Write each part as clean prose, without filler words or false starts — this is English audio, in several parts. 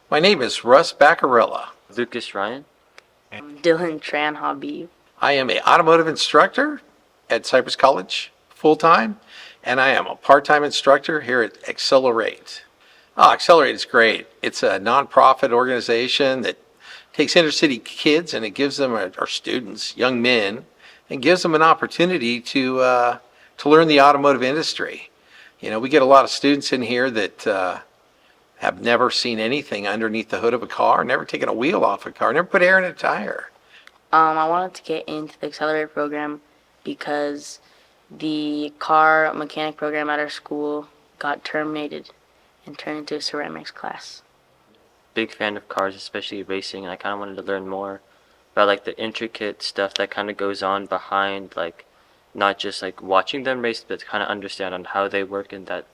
My name is Russ Baccarella. Lucas Ryan. Dylan Tran Hobby. I am an automotive instructor at Cypress College full-time, and I am a part-time instructor here at Acceler8. Acceler8 is great. It's a nonprofit organization that takes inner city kids and it gives them, our students, young men, and gives them an opportunity to learn the automotive industry. You know, we get a lot of students in here that have never seen anything underneath the hood of a car, never taken a wheel off a car, never put air in a tire. I wanted to get into the Acceler8 program because the car mechanic program at our school got terminated and turned into a ceramics class. Big fan of cars, especially racing, and I kind of wanted to learn more about like the intricate stuff that kind of goes on behind, like not just like watching them race, but kind of understand on how they work in that,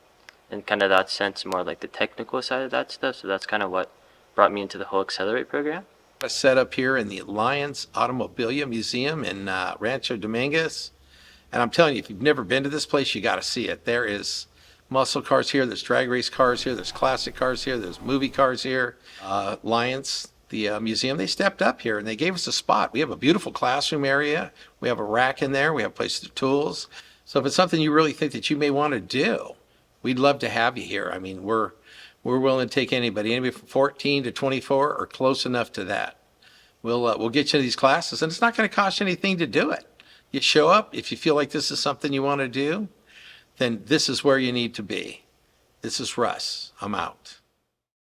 in kind of that sense, more like the technical side of that stuff. So that's kind of what brought me into the whole Acceler8 program. Set up here in the Alliance Automobilia Museum in Rancho Dominguez. And I'm telling you, if you've never been to this place, you got to see it. There is muscle cars here, there's drag race cars here, there's classic cars here, there's movie cars here. Alliance, the museum, they stepped up here and they gave us a spot. We have a beautiful classroom area. We have a rack in there. We have places for tools. So if it's something you really think that you may want to do, we'd love to have you here. I mean, we're willing to take anybody from 14 to 24 or close enough to that. We'll get you to these classes, and it's not going to cost you anything to do it. You show up. If you feel like this is something you want to do, then this is where you need to be. This is Russ. I'm out.